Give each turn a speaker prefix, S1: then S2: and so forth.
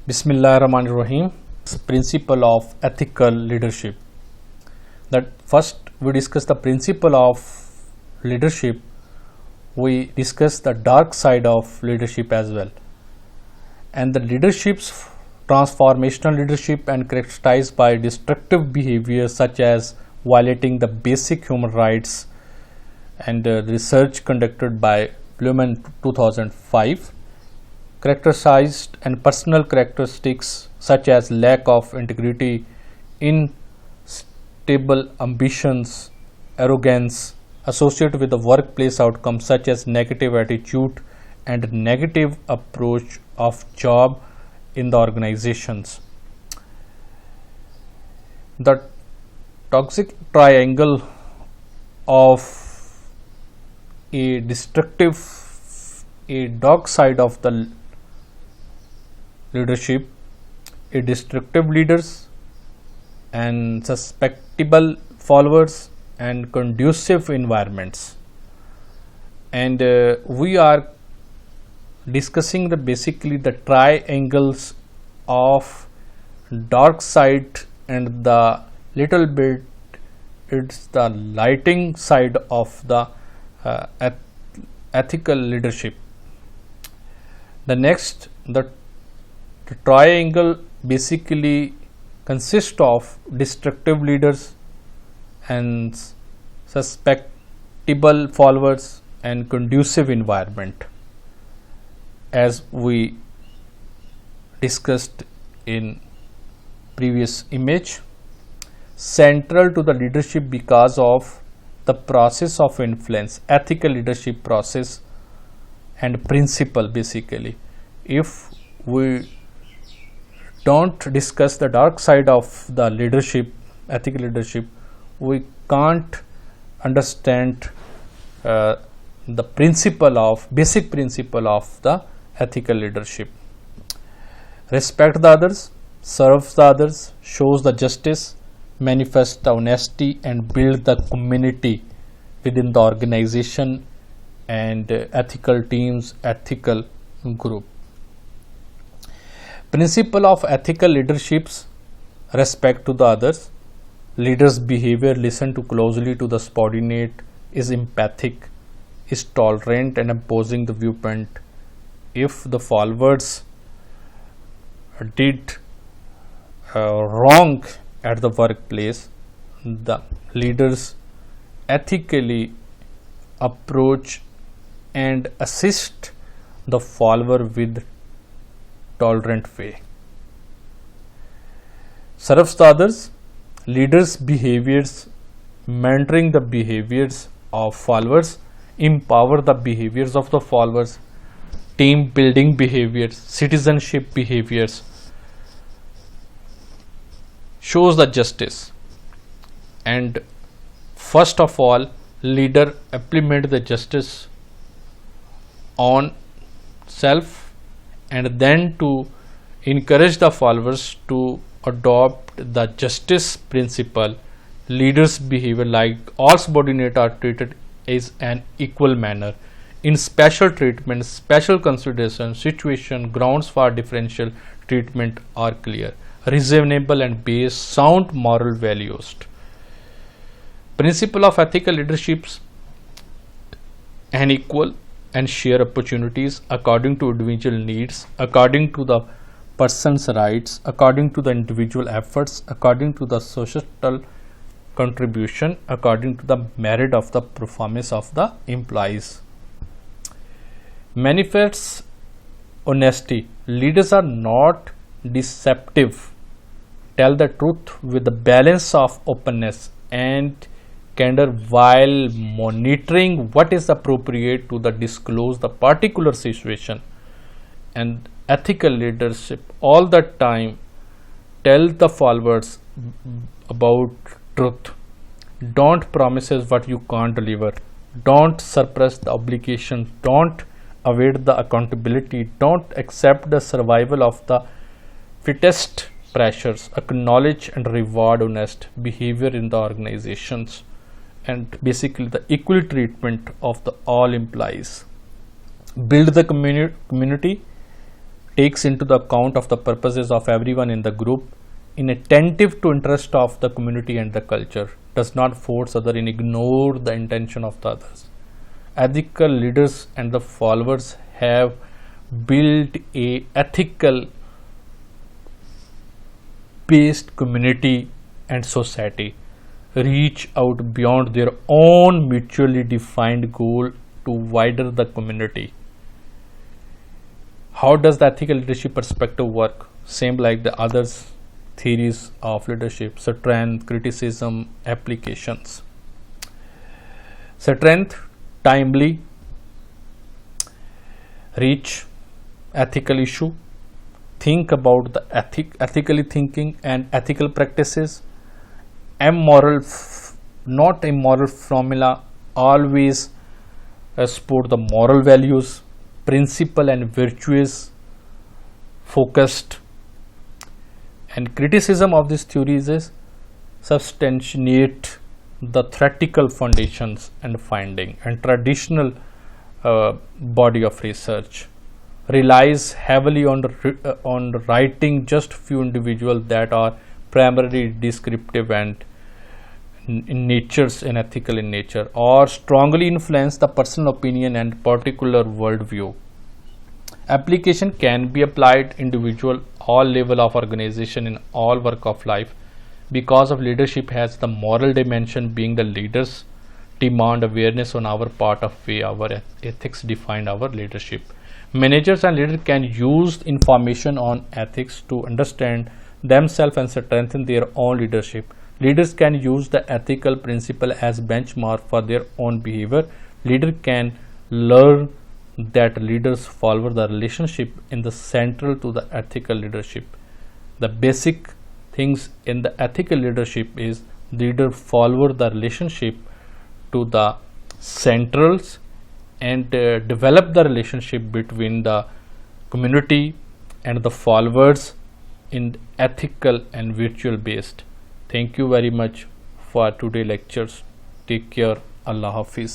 S1: Bismillahirrahmanirrahim. Principle of ethical leadership. That first we discuss the principle of leadership. We discuss the dark side of leadership as well. And the leadership's transformational leadership and characterized by destructive behavior such as violating the basic human rights and research conducted by Blumen 2005 characterized and personal characteristics such as lack of integrity, unstable ambitions, arrogance associated with the workplace outcomes such as negative attitude and negative approach of job in the organizations. The toxic triangle of a dark side of the leadership, a destructive leaders and susceptible followers and conducive environments. And we are discussing basically the triangles of dark side and the little bit it's the lighting side of the ethical leadership. The next, the triangle basically consists of destructive leaders and susceptible followers and conducive environment, as we discussed in previous image. Central to the leadership because of the process of influence, ethical leadership process and principle. Basically, if we don't discuss the dark side of the leadership, ethical leadership, we can't understand the basic principle of the ethical leadership. Respect the others, serve the others, shows the justice, manifest the honesty and build the community within the organization and ethical teams, ethical group. Principle of ethical leaderships: respect to the others, leaders' behavior, listen to closely to the subordinate, is empathic, is tolerant and opposing the viewpoint. If the followers did wrong at the workplace, the leaders ethically approach and assist the follower with tolerant way. Serves the others, leaders' behaviors, mentoring the behaviors of followers, empower the behaviors of the followers, team building behaviors, citizenship behaviors, shows the justice. And first of all, leader implement the justice on self and then to encourage the followers to adopt the justice principle. Leaders' behavior, like all subordinates, are treated as an equal manner. In special treatment, special consideration, situation, grounds for differential treatment are clear, reasonable and based sound moral values. Principle of ethical leaderships: and equal and share opportunities according to individual needs, according to the person's rights, according to the individual efforts, according to the societal contribution, according to the merit of the performance of the employees. Manifests honesty: leaders are not deceptive, tell the truth with the balance of openness and candor while monitoring what is appropriate to the disclose the particular situation. And ethical leadership all the time tell the followers about truth. Don't promises what you can't deliver, don't suppress the obligation, don't evade the accountability, don't accept the survival of the fittest pressures, acknowledge and reward honest behavior in the organizations, and basically the equal treatment of the all employees. Build the community, takes into the account of the purposes of everyone in the group, inattentive to interest of the community and the culture, does not force other and ignore the intention of the others. Ethical leaders and the followers have built a ethical based community and society, reach out beyond their own mutually defined goal to wider the community. How does the ethical leadership perspective work? Same like the others theories of leadership: strength, criticism, applications. Strength, timely reach ethical issue, think about the ethically thinking and ethical practices. Not immoral formula, always support the moral values, principle and virtuous focused. And criticism of these theories is substantiate the theoretical foundations and finding. And traditional body of research relies heavily on writing just few individuals that are primarily descriptive and in natures and ethical in nature, or strongly influence the personal opinion and particular worldview. Application can be applied individual, all level of organization in all work of life, because of leadership has the moral dimension, being the leaders demand awareness on our part of way our ethics define our leadership. Managers and leaders can use information on ethics to understand themselves and strengthen their own leadership. Leaders can use the ethical principle as benchmark for their own behavior. Leader can learn that leaders follow the relationship in the central to the ethical leadership. The basic things in the ethical leadership is leader follow the relationship to the centrals and develop the relationship between the community and the followers in ethical and virtual based. Thank you very much for today lectures. Take care. Allah Hafiz.